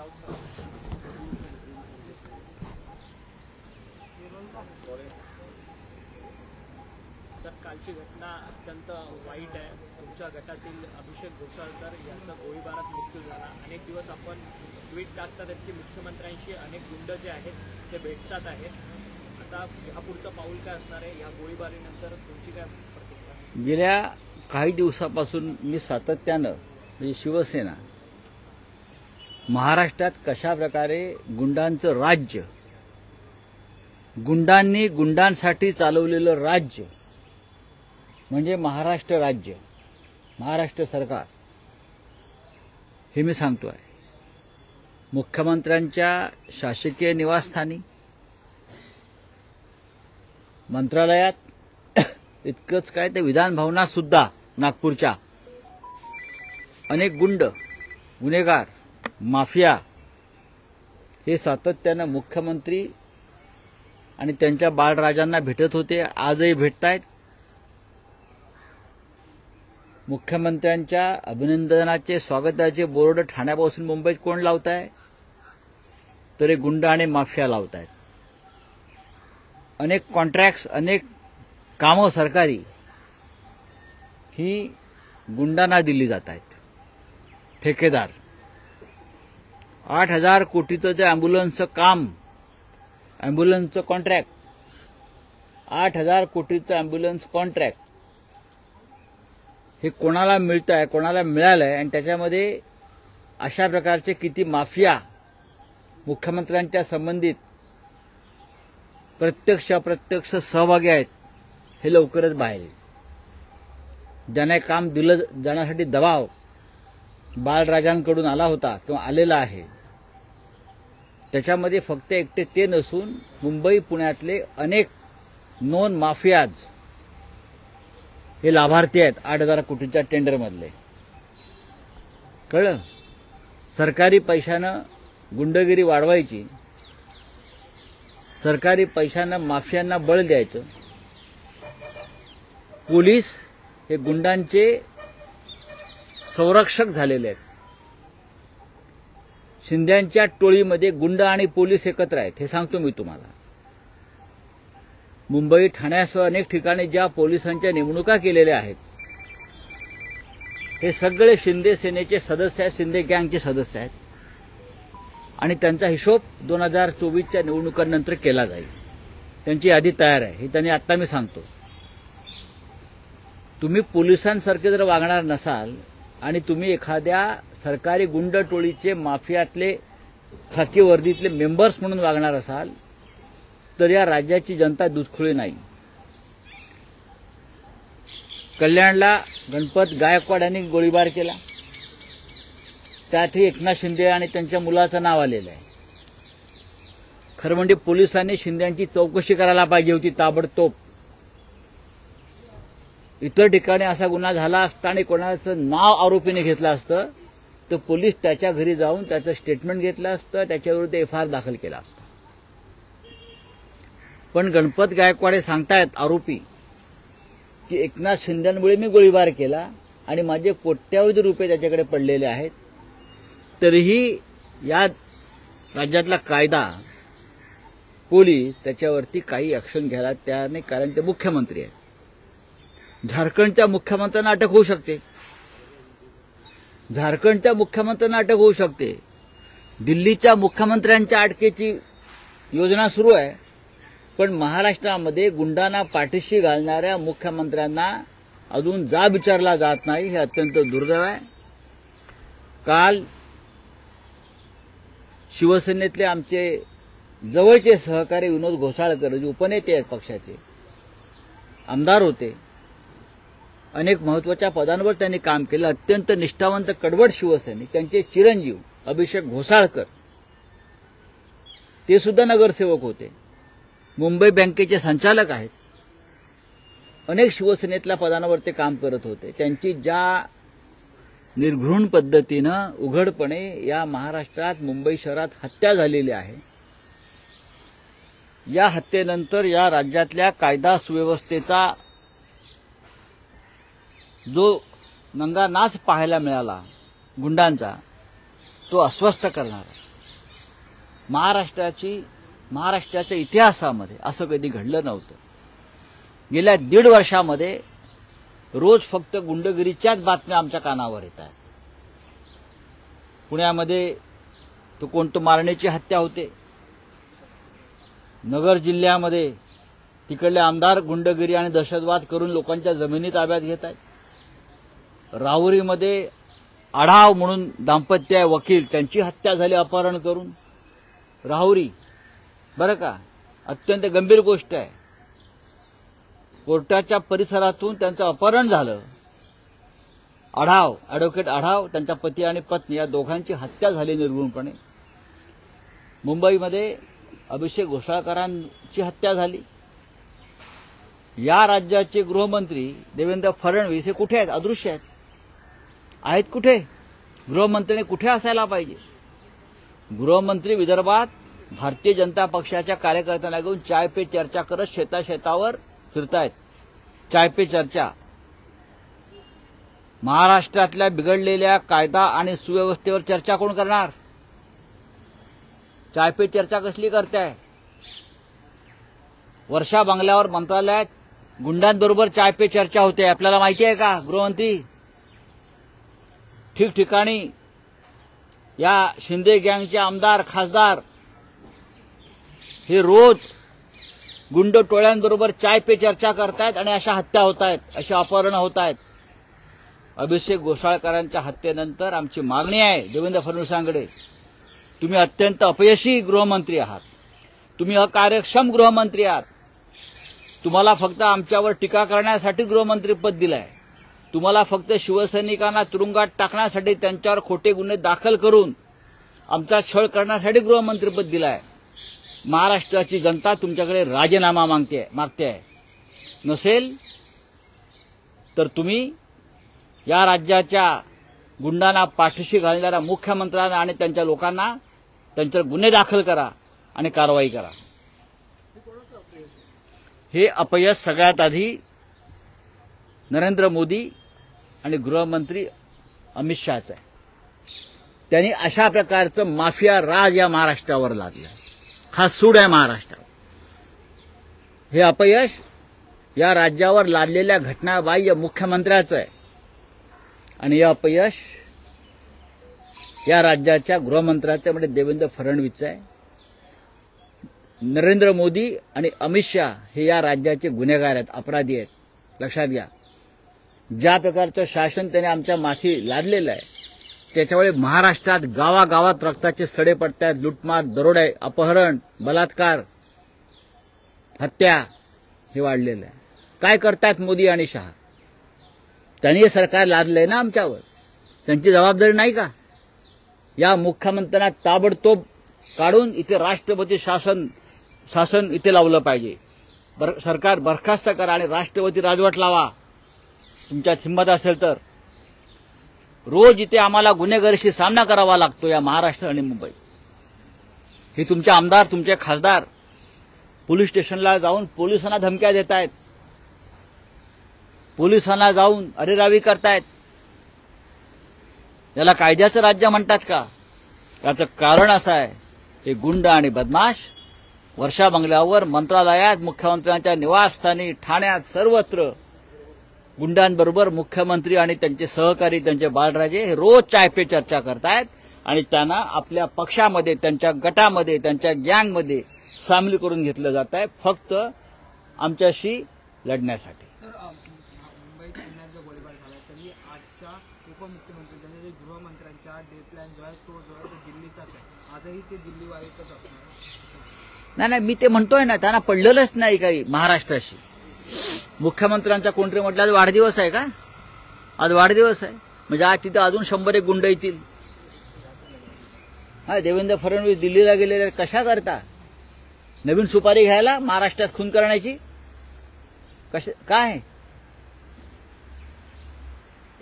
Sir, कालची घटना अत्यंत वाईट आहे। तुमच्या गटातील अभिषेक घोसाळकर यांचा गोळीबारात मृत्यू झाला। अनेक दिवस आपण ट्विट टाकतात की मुख्यमंत्र्यांशी अनेक गुंड जे आहेत ते भेटतात आहेत। आता यापुढचं पाऊल काय असणार आहे? या गोळीबारीनंतर तुमची काय प्रतिक्रिया? गेल्या काही दिवसापासून मी सातत्यानं म्हणजे शिवसेना महाराष्ट्रात कशा प्रकारे गुंडांचं राज्य, गुंडांनी गुंडांसाठी चालवलेलं राज्य म्हणजे महाराष्ट्र राज्य, महाराष्ट्र सरकार, हे मी सांगतो आहे। मुख्यमंत्र्यांच्या शासकीय निवासस्थानी, मंत्रालयात, इतकंच काय ते विधान भवनात सुद्धा नागपूरच्या अनेक गुंड, गुन्हेगार, माफिया हे सातत्यानं मुख्यमंत्री आणि त्यांच्या बाळराजांना भेटत होते, आजही भेटतायत। मुख्यमंत्र्यांच्या अभिनंदनाचे, स्वागताचे बोर्ड ठाण्यापासून मुंबईत कोण लावताय? तर हे गुंड आणि माफिया लावतायत। अनेक कॉन्ट्रॅक्ट्स, अनेक कामं सरकारी ही गुंडांना दिली जात आहेत। ठेकेदार 8,000 कोटीचं जे अँब्युलन्सचं काम, अँब्युलन्सचं कॉन्ट्रॅक्ट, 8,000 कोटीचं अँब्युलन्स कॉन्ट्रॅक्ट हे कोणाला मिळतंय, कोणाला मिळालंय आणि त्याच्यामध्ये अशा प्रकारचे किती माफिया मुख्यमंत्र्यांच्या संबंधित प्रत्यक्ष अप्रत्यक्ष सहभागी आहेत हे लवकरच बाहेर येईल। ज्याने काम दिलं जाण्यासाठी दबाव बाळराजांकडून आला होता किंवा आलेला आहे, त्याच्यामध्ये फक्त एकटे ते नसून मुंबई पुण्यातले अनेक नॉन माफियाज हे लाभार्थी आहेत 8,000 कोटीच्या टेंडरमधले। कळलं? सरकारी पैशानं गुंडगिरी वाढवायची, सरकारी पैशानं माफियांना बळ द्यायचं, पोलीस हे गुंडांचे संरक्षक झालेले आहेत। शिंद्यांच्या टोळीमध्ये गुंड आणि पोलीस एकत्र आहेत, हे सांगतो मी तुम्हाला। मुंबई, ठाण्यासह अनेक ठिकाणी ज्या पोलिसांच्या नेमणुका केलेल्या आहेत हे सगळे शिंदे सेनेचे सदस्य आहेत, शिंदे गँगचे सदस्य आहेत आणि त्यांचा हिशोब 2024च्या निवडणुकांनंतर केला जाईल। त्यांची यादी तयार आहे, हे त्यांनी आता मी सांगतो। तुम्ही पोलिसांसारखे जर वागणार नसाल आणि तुम्ही एखाद्या सरकारी गुंड टोळीचे, माफियातले, खाकी वर्दीतले मेंबर्स म्हणून वागणार असाल तर या राज्याची जनता दूधखोळी नाही। कल्याणला गणपत गायकवाड यांनी गोळीबार केला, त्यातही एकनाथ शिंदे आणि त्यांच्या मुलाचं नाव आलेलं आहे। खरं म्हणजे पोलिसांनी शिंदेंची चौकशी करायला पाहिजे होती ताबडतोब। इतर ठिकाणी असा गुन्हा झाला असता आणि कोणाचं नाव आरोपीने घेतलं असतं तर पोलीस त्याच्या घरी जाऊन त्याचं स्टेटमेंट घेतलं असतं, त्याच्याविरुद्ध FIR दाखल केला असता। पण गणपत गायकवाड हे सांगतायत आरोपी की एकनाथ शिंदेंमुळे मी गोळीबार केला आणि माझे कोट्यावधी रुपये त्याच्याकडे पडलेले आहेत, तरीही या राज्यातला कायदा, पोलीस त्याच्यावरती काही ऍक्शन घ्यायला तयार नाही, कारण ते मुख्यमंत्री आहेत। झारखंडच्या मुख्यमंत्र्यांना अटक होऊ शकते, झारखंडच्या मुख्यमंत्र्यांना अटक होऊ शकते, दिल्लीच्या मुख्यमंत्र्यांच्या अटकेची योजना सुरू आहे, पण महाराष्ट्रामध्ये गुंडांना पाठीशी घालणाऱ्या मुख्यमंत्र्यांना अजून जाब विचारला जात नाही, हे अत्यंत दुर्दैव आहे। काल शिवसेनेतले आमचे जवळचे सहकारी विनोद घोसाळकर, जे उपनेते आहेत पक्षाचे, आमदार होते, अनेक महत्त्वाच्या पदांवर त्यांनी काम केलं, अत्यंत निष्ठावंत कडवट शिवसैनिक, त्यांचे चिरंजीव अभिषेक घोसाळकर ते सुद्धा नगरसेवक होते, मुंबई बँकेचे संचालक आहेत, अनेक शिवसेनेतल्या पदांवर ते काम करत होते। त्यांची ज्या निर्घृण पद्धतीनं उघडपणे या महाराष्ट्रात, मुंबई शहरात हत्या झालेली आहे, या हत्येनंतर या राज्यातल्या कायदा सुव्यवस्थेचा जो नंगा नाच पाहायला मिळाला गुंडांचा, तो अस्वस्थ करणारा, महाराष्ट्राच्या इतिहासामध्ये असं कधी घडलं नव्हतं. गेल्या 1.5 वर्षामध्ये रोज फक्त गुंडगिरीच्याच बातम्या आमच्या कानावर येत आहेत. पुण्यामध्ये तो कोणतं मारण्याची हत्या होते, नगर जिल्ह्यामध्ये तिकडले आमदार गुंडगिरी आणि दहशतवाद करून लोकांच्या जमिनी ताब्यात घेत आहेत. राहुरीमध्ये आढाव म्हणून दाम्पत्य आहे वकील, त्यांची हत्या झाली अपहरण करून. राहुरी बरं का, अत्यंत गंभीर गोष्ट आहे. कोर्टाच्या परिसरातून त्यांचं अपहरण झालं. ॲडव्होकेट आढाव, त्यांच्या पती आणि पत्नी या दोघांची हत्या झाली निर्घृणपणे. मुंबईमध्ये अभिषेक घोसाळकरांची हत्या झाली. या राज्याचे गृहमंत्री देवेंद्र फडणवीस हे कुठे आहेत? अदृश्य आहेत कुठे? गृहमंत्र्यांनी कुठे असायला पाहिजे? गृहमंत्री विदर्भात भारतीय जनता पक्षाच्या कार्यकर्त्यांना घेऊन चाय पे चर्चा करत शेतावर फिरतायत. चाय पे चर्चा. महाराष्ट्रातल्या बिघडलेल्या कायदा आणि सुव्यवस्थेवर चर्चा कोण करणार? चाय पे चर्चा कसली करताय? वर्षा बंगल्यावर मंत्रालयात गुंडांबरोबर चाय पे चर्चा होते, आपल्याला माहिती आहे का गृहमंत्री? ठिकठिकाणी या शिंदे गँगचे आमदार खासदार हे रोज गुंड टोळ्यांबरोबर चाय पे चर्चा करतायत आणि अशा हत्या होत आहेत, अशी अपहरणं होत आहेत. अभिषेक घोसाळकरांच्या हत्येनंतर आमची मागणी आहे देवेंद्र फडणवीसांकडे, तुम्ही अत्यंत अपयशी गृहमंत्री आहात, तुम्ही अकार्यक्षम गृहमंत्री आहात. तुम्हाला फक्त आमच्यावर टीका करण्यासाठी गृहमंत्रीपद दिलंय. तुम्हाला फक्त शिवसैनिकांना तुरुंगात टाकण्यासाठी, त्यांच्यावर खोटे गुन्हे दाखल करून आमचा छळ करण्यासाठी गृहमंत्रीपद दिलंय. महाराष्ट्राची जनता तुमच्याकडे राजीनामा मागते आहे. नसेल तर तुम्ही या राज्याच्या गुंडांना पाठीशी घालणाऱ्या मुख्यमंत्र्यांना आणि त्यांच्या लोकांना त्यांच्यावर गुन्हे दाखल करा आणि कारवाई करा. हे अपयश सगळ्यात आधी नरेंद्र मोदी आणि गृहमंत्री अमित शहाचं आहे. त्यांनी अशा प्रकारचं माफिया राज या महाराष्ट्रावर लादलं. हा सूड आहे महाराष्ट्रावर. हे अपयश या राज्यावर लादलेल्या घटनाबाह्य मुख्यमंत्र्याचं आहे आणि हे अपयश या राज्याच्या गृहमंत्र्याचं म्हणजे देवेंद्र फडणवीसचं आहे. नरेंद्र मोदी आणि अमित शहा हे या राज्याचे गुन्हेगार आहेत, अपराधी आहेत. लक्षात घ्या, ज्या प्रकारचं शासन त्याने आमच्या माथी लादलेलं आहे त्याच्यामुळे महाराष्ट्रात गावागावात रक्ताचे सडे पडतात. लुटमार, दरोडे, अपहरण, बलात्कार, हत्या हे वाढलेलं आहे. काय करतात मोदी आणि शहा? त्यांनी हे सरकार लादलंय ना आमच्यावर, त्यांची जबाबदारी नाही का? या मुख्यमंत्र्यांना ताबडतोब काढून इथे राष्ट्रपती शासन इथे लावलं पाहिजे. सरकार बरखास्त करा आणि राष्ट्रपती राजवट लावा तुमच्यात हिंमत असेल तर. रोज इथे आम्हाला गुन्हेगारीशी सामना करावा लागतो या महाराष्ट्र आणि मुंबई. हे तुमचे आमदार, तुमचे खासदार पोलीस स्टेशनला जाऊन पोलिसांना धमक्या देत आहेत, पोलिसांना जाऊन अरेरावी करतायत. याला कायद्याचं राज्य म्हणतात का? याचं कारण असं आहे, हे गुंड आणि बदमाश वर्षा बंगल्यावर, मंत्रालयात, मुख्यमंत्र्यांच्या निवासस्थानी, ठाण्यात, सर्वत्र गुंडांबरोबर मुख्यमंत्री आणि त्यांचे सहकारी, त्यांचे बाळराजे हे रोज चाय पे चर्चा करतायत आणि त्यांना आपल्या पक्षामध्ये, त्यांच्या गटामध्ये, त्यांच्या गँगमध्ये सामील करून घेतलं जात आहे फक्त आमच्याशी लढण्यासाठी. मुंबईत पुण्यात जो गोळीबार झाला तरी आजच्या उपमुख्यमंत्री म्हणजे गृहमंत्र्यांचा डे प्लॅन जो आहे तो दिल्लीचाच आहे. आजही ते दिल्लीवारीतच असणार. नाही, मी ते म्हणतोय ना, त्यांना पडलेलंच नाही काही महाराष्ट्राशी. मुख्यमंत्र्यांचा कोणतरी म्हटलं आज वाढदिवस आहे का? आज वाढदिवस आहे म्हणजे आज तिथं अजून 100 गुंड येतील. हा, देवेंद्र फडणवीस दिल्लीला गेलेले कशा करता? नवीन सुपारी घ्यायला, महाराष्ट्रात खून करण्याची? काय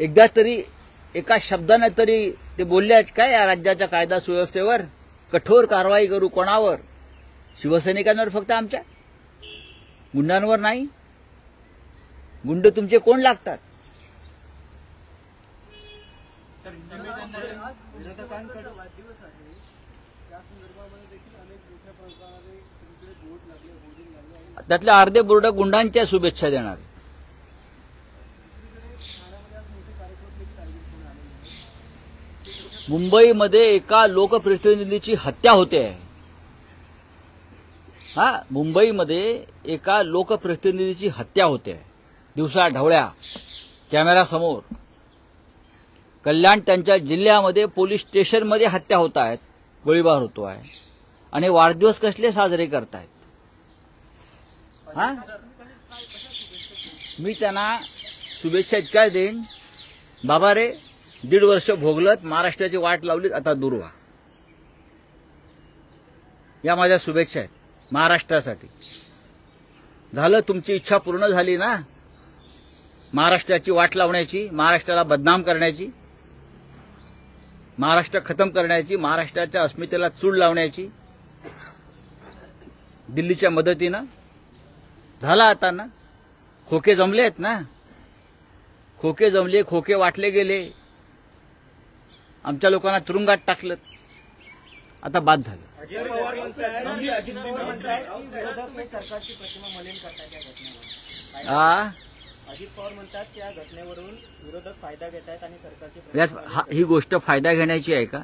एकदा तरी एका शब्दाने तरी ते बोलले काय या राज्याच्या कायदा सुव्यवस्थेवर कठोर कारवाई करू? कोणावर? शिवसैनिकांवर फक्त, आमच्या गुंडांवर नाही. गुंड तुमचे कोण लागतात? त्यातले अर्धे बोर्ड गुंडांच्या शुभेच्छा देणार. मुंबईमध्ये एका लोकप्रतिनिधीची हत्या होते. मुंबईमध्ये एका लोकप्रतिनिधीची हत्या होते दिवसा ढवळ्या कॅमेरासमोर. कल्याण त्यांच्या जिल्ह्यामध्ये पोलीस स्टेशनमध्ये हत्या होत आहेत, गोळीबार होतो आहे आणि वाढदिवस कसले साजरे करतायत. मी त्यांना शुभेच्छा इतक्या देईन, बाबा रे 1.5 वर्ष भोगलत, महाराष्ट्राची वाट लावलीत, आता दूर व्हा. या माझ्या शुभेच्छा आहेत महाराष्ट्रासाठी. झालं, तुमची इच्छा पूर्ण झाली ना महाराष्ट्राची वाट लावण्याची, महाराष्ट्राला बदनाम करण्याची, महाराष्ट्र खतम करण्याची, महाराष्ट्राच्या अस्मितेला चूड लावण्याची दिल्लीच्या मदतीनं. झाला आता ना, खोके जमले आहेत ना, खोके जमले, खोके वाटले गेले, आमच्या लोकांना तुरुंगात टाकलं, आता बाद झालं. अजित पवार म्हणतात सरकारची प्रतिमा मलिन करतात या घटनेवर. अजित पवार म्हणतात त्या घटनेवरून विरोधक फायदा घेत आहेत आणि सरकारची ही गोष्ट फायदा घेण्याची आहे का?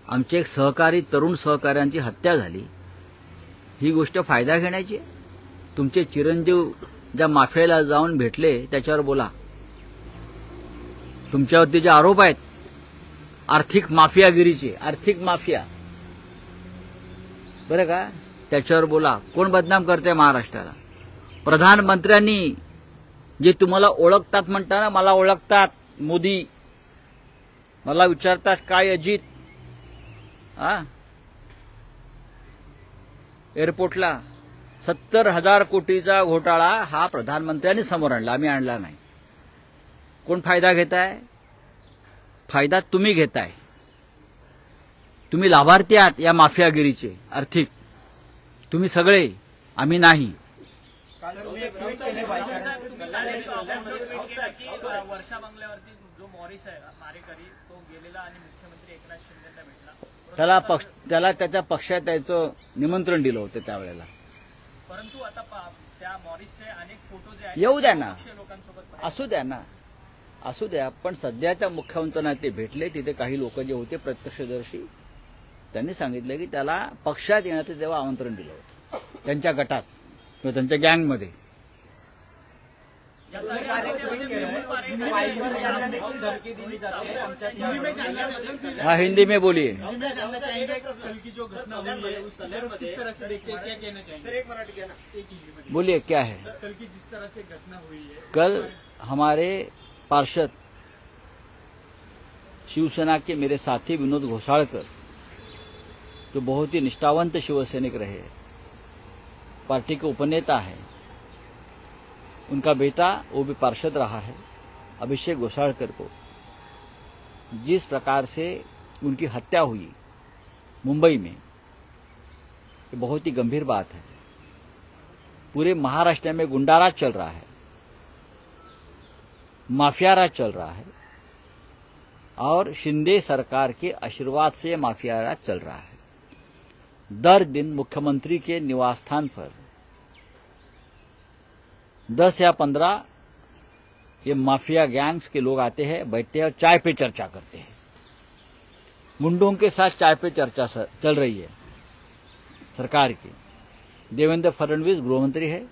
आमचे एक सहकारी, तरुण सहकाऱ्यांची हत्या झाली, ही गोष्ट फायदा घेण्याची आहे? तुमचे चिरंजीव ज्या माफियाला जाऊन भेटले त्याच्यावर बोला. तुमच्यावरती जे आरोप आहेत आर्थिक माफियागिरीचे, आर्थिक माफिया, बरं का, त्याच्यावर बोला. कोण बदनाम करते महाराष्ट्राला? प्रधानमंत्र्यांनी जे तुम्हाला ओळखतात म्हणताना, मला ओळखतात मोदी, मला विचारतात काय अजित, एअरपोर्टला 70,000 कोटीचा घोटाळा हा प्रधानमंत्र्यांनी समोर आणला, आम्ही आणला नाही. कोण फायदा घेताय? फायदा तुम्ही घेताय. तुम्ही लाभार्थी आहात या माफियागिरीचे, आर्थिक. तुम्ही सगळे, आम्ही नाही. वर्षा बंगल्यावरती जो मॉरिस आहे मारेकरी, तो गेलेला आणि मुख्यमंत्री एकनाथ शिंदेंना भेटला. त्याला त्याच्या पक्षात यायचं निमंत्रण दिलं होतं त्यावेळेला. परंतु आता त्या मॉरिसचे अनेक फोटो जे आहेत येऊ द्या ना, लोकांसोबत असू द्या ना, असू द्या. पण सध्याच्या मुख्यमंत्र्यांना ते भेटले, तिथे काही लोक जे होते प्रत्यक्षदर्शी, त्यांनी सांगितलं की त्याला पक्षात येण्याचं तेव्हा आमंत्रण दिलं होतं, त्यांच्या गटात किंवा त्यांच्या गँगमध्ये. हाँ, हिंदी में बोलिए. बोलिए क्या है. कल की जिस तरह से घटना हुई है, कल हमारे पार्षद शिवसेना के मेरे साथी विनोद घोषाळकर, जो बहुत ही निष्ठावंत शिवसैनिक रहे, पार्टी के उपनेता है, उनका बेटा वो भी पार्षद रहा है, अभिषेक घोषाळकर को जिस प्रकार से उनकी हत्या हुई मुंबई में, ये बहुत ही गंभीर बात है. पूरे महाराष्ट्र में गुंडाराज चल रहा है, माफियाराज चल रहा है और शिंदे सरकार के आशीर्वाद से माफियाराज चल रहा है. दर दिन मुख्यमंत्री के निवास स्थान पर 10 या 15 ये माफिया गैंग्स के लोग आते हैं, बैठते हैं और चाय पे चर्चा करते हैं. गुंडों के साथ चाय पे चर्चा चल रही है सरकार की. देवेंद्र फडणवीस गृहमंत्री है,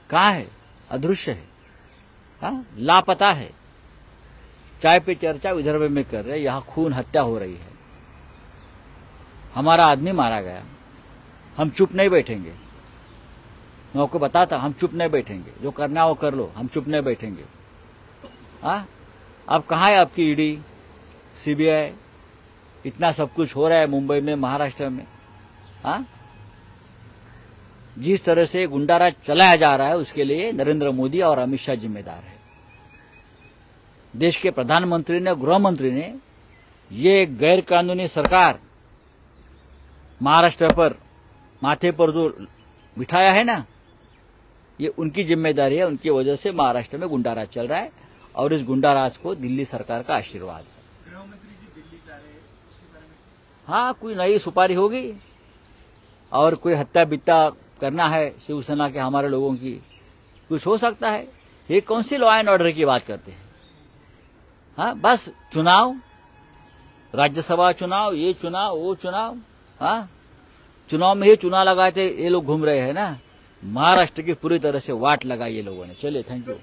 कहाँ है? अदृश्य है, लापता है. चाय पे चर्चा विदर्भ में कर रहे, यहां खून हत्या हो रही है, हमारा आदमी मारा गया, हम चुप नहीं बैठेंगे. मैं आपको बताता, हम चुप नहीं बैठेंगे, जो करना है वो कर लो, हम चुप नहीं बैठेंगे. अब कहाँ है आपकी ईडी, सीबीआई? इतना सब कुछ हो रहा है मुंबई में, महाराष्ट्र में. जिस तरह से गुंडाराज चलाया जा रहा है उसके लिए नरेंद्र मोदी और अमित शाह जिम्मेदार है. देश के प्रधानमंत्री ने, गृहमंत्री ने ये गैर कानूनी सरकार महाराष्ट्र पर माथे पर जो बिठाया है ना, ये उनकी जिम्मेदारी है. उनकी वजह से महाराष्ट्र में गुंडाराज चल रहा है और इस गुंडाराज को दिल्ली सरकार का आशीर्वाद है. गृहमंत्री जी दिल्ली जा रहे हैं, उसके बारे में हाँ, कोई नई सुपारी होगी और कोई हत्या बित्ता करना है शिवसेना के हमारे लोगों की, कुछ हो सकता है। ये कौन सी लॉ एंड ऑर्डर की बात करते हैं? हाँ, बस चुनाव, राज्यसभा चुनाव, ये चुनाव, वो चुनाव, हाँ, चुनाव में ही चुनाव लगाते ये लोग घूम रहे हैं ना। महाराष्ट्र की पूरी तरह से वाट लगाई ये लोगों ने। चलिए, थैंक यू।